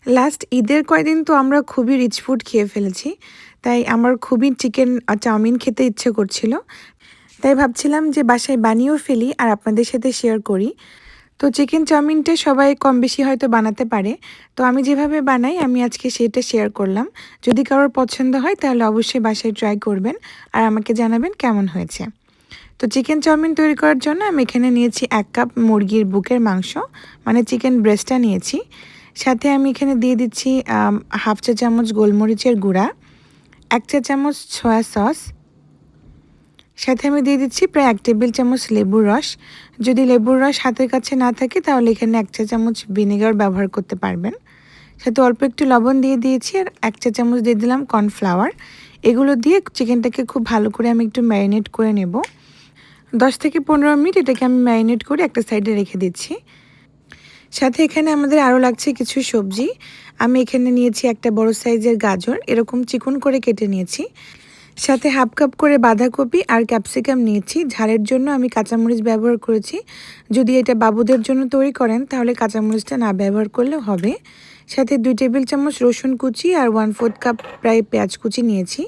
Last ঈদের কয়দিন তো আমরা খুবই রিচ ফুড খেয়ে ফেলেছি। তাই আমার খুবই চিকেন চাউমিন খেতে ইচ্ছে করছিল। তাই ভাবছিলাম যে বাসায় বানিয়েও ফেলি আর আপনাদের সাথে শেয়ার করি। তো চিকেন চাউমিনটা সবাই কম বেশি হয়তো বানাতে পারে। তো আমি যেভাবে বানাই আমি আজকে সেটা শেয়ার করলাম। যদি কারোর পছন্দ হয় তাহলে অবশ্যই বাসায় ট্রাই করবেন আর আমাকে জানাবেন কেমন হয়েছে। তো চিকেন চাউমিন তৈরি করার জন্য আমি এখানে নিয়েছি 1 কাপ মুরগির বুকের মাংস, মানে চিকেন ব্রেস্টটা নিয়েছি। সাথে আমি এখানে দিয়ে দিচ্ছি হাফ চা চামচ গোলমরিচের গুঁড়া, 1 চা চামচ সয়া সস, সাথে আমি দিয়ে দিচ্ছি প্রায় 1 টেবিল চামচ লেবুর রস। যদি লেবুর রস হাতের কাছে না থাকে তাহলে এখানে 1 চা চামচ ভিনেগার ব্যবহার করতে পারবেন। সাথে অল্প একটু লবণ দিয়ে দিয়েছি আর 1 চা চামচ দিয়ে দিলাম কর্নফ্লাওয়ার। এগুলো দিয়ে চিকেনটাকে খুব ভালো করে আমি একটু ম্যারিনেট করে নেব। 10 থেকে 15 মিনিট এটাকে আমি ম্যারিনেট করে একটা সাইডে রেখে দিচ্ছি। সাথে এখানে আমাদের আরও লাগছে কিছু সবজি। আমি এখানে নিয়েছি একটা বড় সাইজের গাজর, এরকম চিকন করে কেটে নিয়েছি। সাথে হাফ কাপ করে বাঁধাকপি আর ক্যাপসিকাম নিয়েছি। ঝালের জন্য আমি কাঁচামরিচ ব্যবহার করেছি। যদি এটা বাবুদের জন্য তৈরি করেন তাহলে কাঁচামরিচটা না ব্যবহার করলেও হবে। সাথে 2 টেবিল চামচ রসুন কুচি আর 1/4 কাপ প্রায় পেঁয়াজ কুচি নিয়েছি।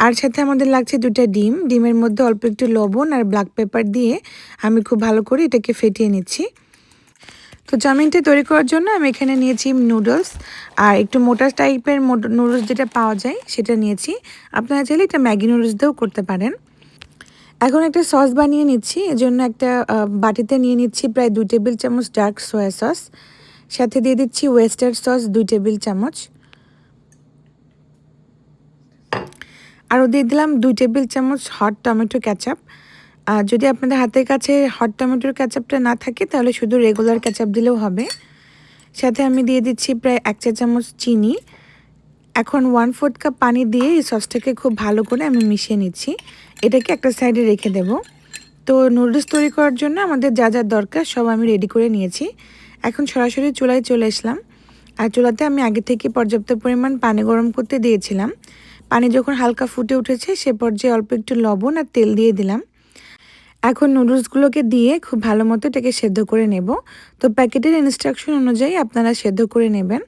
আর সাথে আমাদের লাগছে 2টা ডিম। ডিমের মধ্যে অল্প একটু লবণ আর ব্ল্যাক পেপার দিয়ে আমি খুব ভালো করে এটাকে ফেটিয়ে নিচ্ছি। তো চাউমিনটা তৈরি করার জন্য আমি এখানে নিয়েছি নুডলস আর একটু মোটা টাইপের নুডলস যেটা পাওয়া যায় সেটা নিয়েছি। আপনারা চাইলে এটা ম্যাগি নুডলস দিয়েও করতে পারেন। এখন একটা সস বানিয়ে নিচ্ছি। এজন্য একটা বাটিতে নিয়ে নিচ্ছি প্রায় 2 টেবিল চামচ ডার্ক সয়া সস। সাথে দিয়ে দিচ্ছি ওয়েস্টার সস 2 টেবিল চামচ। আরও দিয়ে দিলাম 2 টেবিল চামচ হট টমেটো কেচাপ। আর যদি আপনাদের হাতের কাছে হট টমেটোর কেচাপটা না থাকে তাহলে শুধু রেগুলার কেচাপ দিলেও হবে। সাথে আমি দিয়ে দিচ্ছি প্রায় 1 চা চামচ চিনি। এখন 1/4 কাপ পানি দিয়ে এই সসটাকে খুব ভালো করে আমি মিশিয়ে নিচ্ছি। এটাকে একটা সাইডে রেখে দেব। তো নুডলস তৈরি করার জন্য আমাদের যা যা দরকার সব আমি রেডি করে নিয়েছি। এখন সরাসরি চুলায় চলে আসলাম। আর চুলাতে আমি আগে থেকে পর্যাপ্ত পরিমাণ পানি গরম করতে দিয়েছিলাম। পানি যখন হালকা ফুটে উঠেছে সে পর্যায়ে অল্প একটু লবণ আর তেল দিয়ে দিলাম। এখন নুডলসগুলোকে দিয়ে খুব ভালো মতো এটাকে সেদ্ধ করে নেব। তো প্যাকেটের ইনস্ট্রাকশন অনুযায়ী আপনারা সেদ্ধ করে নেবেন।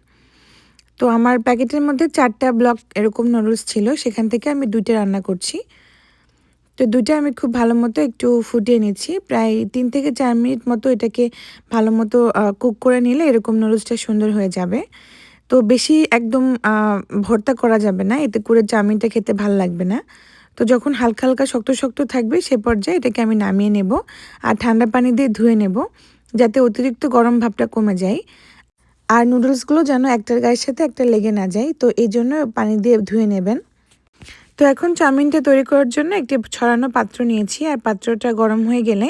তো আমার প্যাকেটের মধ্যে 4টা ব্লক এরকম নুডলস ছিল, সেখান থেকে আমি 2টা রান্না করছি। তো 2টা আমি খুব ভালো মতো একটু ফুটিয়ে নিচ্ছি। প্রায় 3 থেকে 4 মিনিট মতো এটাকে ভালো মতো কুক করে নিলে এরকম নুডলসটা সুন্দর হয়ে যাবে। তো বেশি একদম ভর্তা করা যাবে না, এতে করে চাউমিনটা খেতে ভাল লাগবে না। তো যখন হালকা হালকা শক্ত শক্ত থাকবে সে পর্যায়ে এটাকে আমি নামিয়ে নেব আর ঠান্ডা পানি দিয়ে ধুয়ে নেব, যাতে অতিরিক্ত গরম ভাবটা কমে যায়। আর নুডলসগুলো যেন একটার গায়ের সাথে একটা লেগে না যায়, তো এই জন্য পানি দিয়ে ধুয়ে নেবেন। তো এখন চাউমিনটা তৈরি করার জন্য একটি ছড়ানো পাত্র নিয়েছি আর পাত্রটা গরম হয়ে গেলে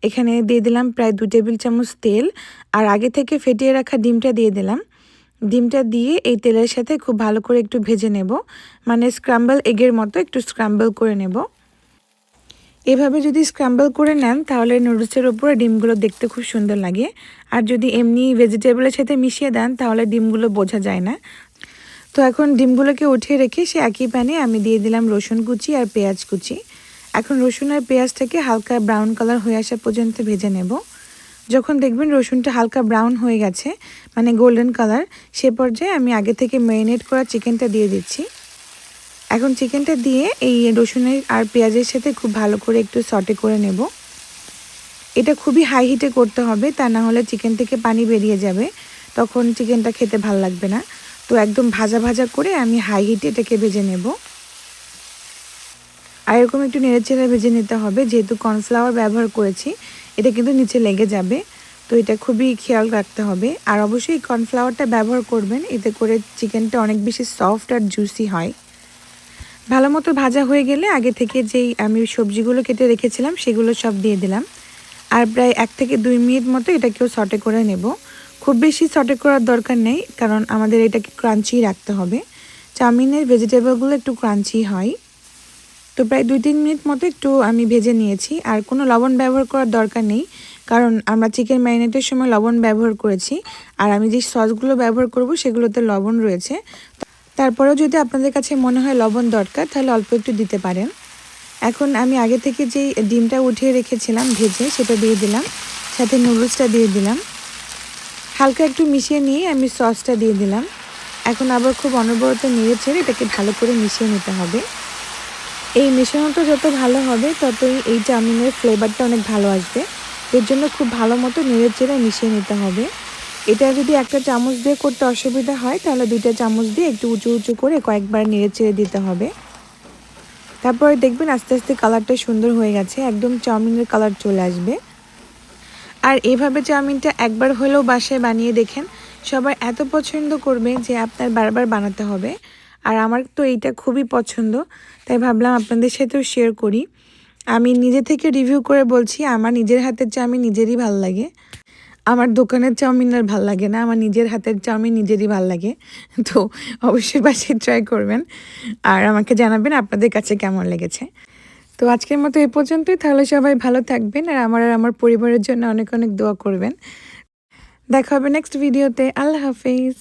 এখানে দিয়ে দিলাম প্রায় 2 টেবিল চামচ তেল আর আগে থেকে ফেটিয়ে রাখা ডিমটা দিয়ে দিলাম। ডিমটা দিয়ে এই তেলের সাথে খুব ভালো করে একটু ভেজে নেব, মানে স্ক্র্যাম্বল এগের মতো একটু স্ক্র্যাম্বল করে নেব। এভাবে যদি স্ক্র্যাম্বল করে নেন তাহলে নুডলসের উপরে ডিমগুলো দেখতে খুব সুন্দর লাগে। আর যদি এমনি ভেজিটেবলের সাথে মিশিয়ে দেন তাহলে ডিমগুলো বোঝা যায় না। তো এখন ডিমগুলোকে উঠিয়ে রেখে সে একই প্যানে আমি দিয়ে দিলাম রসুন কুচি আর পেঁয়াজ কুচি। এখন রসুন আর পেঁয়াজটাকে হালকা ব্রাউন কালার হয়ে আসা পর্যন্ত ভেজে নেব। যখন দেখবেন রসুনটা হালকা ব্রাউন হয়ে গেছে, মানে গোল্ডেন কালার, সে পর্যায়ে আমি আগে থেকে ম্যারিনেট করা চিকেনটা দিয়ে দিচ্ছি। এখন চিকেনটা দিয়ে এই রসুনের আর পেঁয়াজের সাথে খুব ভালো করে একটু সটে করে নেব। এটা খুবই হাই হিটে করতে হবে, তা না হলে চিকেন থেকে পানি বেরিয়ে যাবে, তখন চিকেনটা খেতে ভাল লাগবে না। তো একদম ভাজা ভাজা করে আমি হাই হিটে এটাকে ভেজে নেব। আর এরকম একটু নেড়েচেড়ে ভেজে নিতে হবে, যেহেতু কর্নফ্লাওয়ার ব্যবহার করেছি এটা কিন্তু নিচে লেগে যাবে। তো এটা খুবই খেয়াল রাখতে হবে। আর অবশ্যই কর্নফ্লাওয়ারটা ব্যবহার করবেন, এতে করে চিকেনটা অনেক বেশি সফট আর জুসি হয়। ভালো মতো ভাজা হয়ে গেলে আগে থেকে যেই আমি সবজিগুলো কেটে রেখেছিলাম সেগুলো সব দিয়ে দিলাম। আর প্রায় 1 থেকে 2 মিনিট মতো এটাকেও সটে করে নেব। খুব বেশি সটে করার দরকার নেই, কারণ আমাদের এটাকে ক্রাঞ্চি রাখতে হবে। চাউমিনের ভেজিটেবলগুলো একটু ক্রাঞ্চি হয়। তো প্রায় 2-3 মিনিট মতো একটু আমি ভেজে নিয়েছি। আর কোনো লবণ ব্যবহার করার দরকার নেই, কারণ আমরা চিকেন ম্যারিনেটের সময় লবণ ব্যবহার করেছি। আর আমি যে সসগুলো ব্যবহার করব সেগুলোতে লবণ রয়েছে। তারপরেও যদি আপনাদের কাছে মনে হয় লবণ দরকার তাহলে অল্প একটু দিতে পারেন। এখন আমি আগে থেকে যেই ডিমটা উঠিয়ে রেখেছিলাম ভেজে সেটা দিয়ে দিলাম, সাথে নুডলসটা দিয়ে দিলাম। হালকা একটু মিশিয়ে নিয়ে আমি সসটা দিয়ে দিলাম। এখন আবার খুব অনবরত নেড়ে ছেড়ে এটাকে ভালো করে মিশিয়ে নিতে হবে। এই মেশানোটা যত ভালো হবে ততই এই চাউমিনের ফ্লেভারটা অনেক ভালো আসবে। এর জন্য খুব ভালো মতো নেড়ে চেড়ে মিশিয়ে নিতে হবে। এটা যদি একটা চামচ দিয়ে করতে অসুবিধা হয় তাহলে 2টা চামচ দিয়ে একটু উঁচু উঁচু করে কয়েকবার নেড়ে চেড়ে দিতে হবে। তারপরে দেখবেন আস্তে আস্তে কালারটা সুন্দর হয়ে গেছে, একদম চাউমিনের কালার চলে আসবে। আর এভাবে চাউমিনটা একবার হলেও বাসায় বানিয়ে দেখেন, সবাই এত পছন্দ করবে যে আপনার বারবার বানাতে হবে। আর আমার তো এইটা খুবই পছন্দ, তাই ভাবলাম আপনাদের সাথেও শেয়ার করি। আমি নিজে থেকে রিভিউ করে বলছি, আমার নিজের হাতের চাউমিন নিজেরই ভাল লাগে। আমার দোকানের চাউমিন আর ভাল লাগে না, আমার নিজের হাতের চাউমিন নিজেরই ভাল লাগে। তো অবশ্যই বাসায় ট্রাই করবেন আর আমাকে জানাবেন আপনাদের কাছে কেমন লেগেছে। তো আজকের মতো এ পর্যন্তই। তাহলে সবাই ভালো থাকবেন আর আমার পরিবারের জন্য অনেক অনেক দোয়া করবেন। দেখা হবে নেক্সট ভিডিওতে। আল্লাহ হাফিজ।